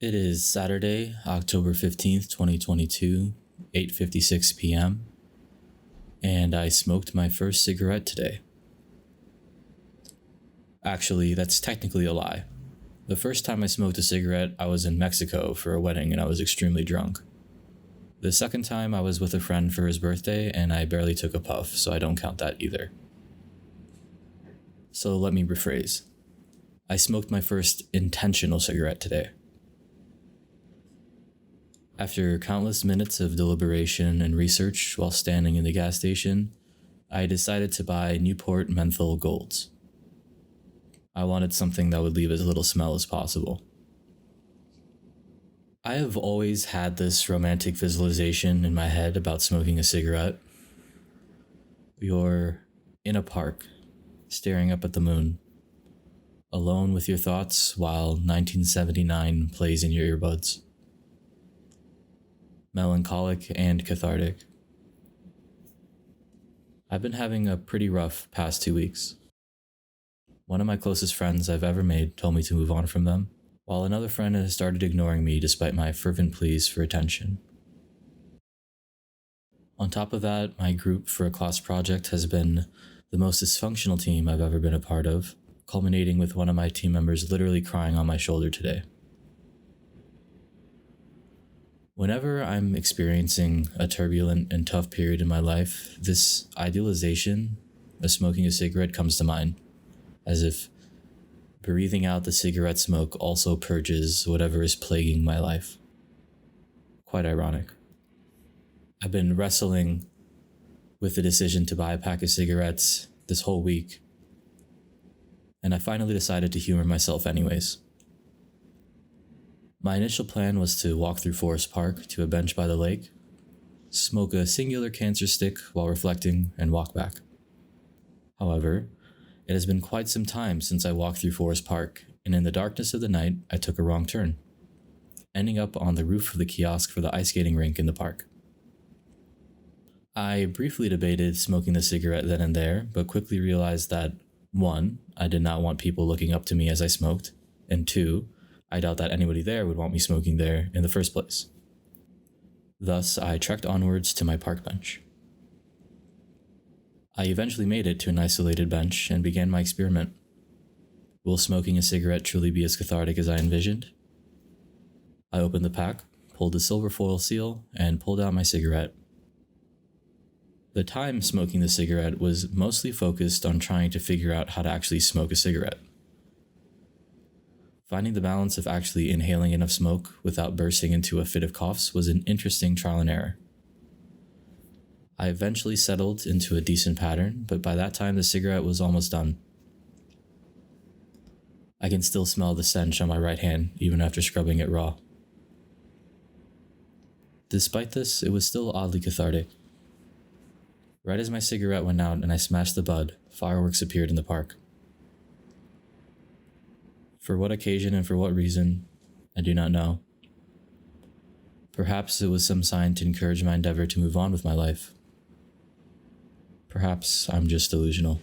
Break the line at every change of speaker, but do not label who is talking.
It is Saturday, October 15th, 2022, 8:56 p.m., and I smoked my first cigarette today. Actually, that's technically a lie. The first time I smoked a cigarette, I was in Mexico for a wedding and I was extremely drunk. The second time, I was with a friend for his birthday and I barely took a puff, so I don't count that either. So let me rephrase. I smoked my first intentional cigarette today. After countless minutes of deliberation and research while standing in the gas station, I decided to buy Newport Menthol Golds. I wanted something that would leave as little smell as possible. I have always had this romantic visualization in my head about smoking a cigarette. You're in a park, staring up at the moon, alone with your thoughts while 1979 plays in your earbuds. Melancholic and cathartic. I've been having a pretty rough past 2 weeks. One of my closest friends I've ever made told me to move on from them, while another friend has started ignoring me despite my fervent pleas for attention. On top of that, my group for a class project has been the most dysfunctional team I've ever been a part of, culminating with one of my team members literally crying on my shoulder today. Whenever I'm experiencing a turbulent and tough period in my life, this idealization of smoking a cigarette comes to mind, as if breathing out the cigarette smoke also purges whatever is plaguing my life. Quite ironic. I've been wrestling with the decision to buy a pack of cigarettes this whole week, and I finally decided to humor myself anyways. My initial plan was to walk through Forest Park to a bench by the lake, smoke a singular cancer stick while reflecting, and walk back. However, it has been quite some time since I walked through Forest Park, and in the darkness of the night, I took a wrong turn, ending up on the roof of the kiosk for the ice skating rink in the park. I briefly debated smoking the cigarette then and there, but quickly realized that 1. I did not want people looking up to me as I smoked, and 2. I doubt that anybody there would want me smoking there in the first place. Thus, I trekked onwards to my park bench. I eventually made it to an isolated bench and began my experiment. Will smoking a cigarette truly be as cathartic as I envisioned? I opened the pack, pulled the silver foil seal, and pulled out my cigarette. The time smoking the cigarette was mostly focused on trying to figure out how to actually smoke a cigarette. Finding the balance of actually inhaling enough smoke without bursting into a fit of coughs was an interesting trial and error. I eventually settled into a decent pattern, but by that time the cigarette was almost done. I can still smell the stench on my right hand, even after scrubbing it raw. Despite this, it was still oddly cathartic. Right as my cigarette went out and I smashed the bud, fireworks appeared in the park. For what occasion and for what reason, I do not know. Perhaps it was some sign to encourage my endeavor to move on with my life. Perhaps I'm just delusional.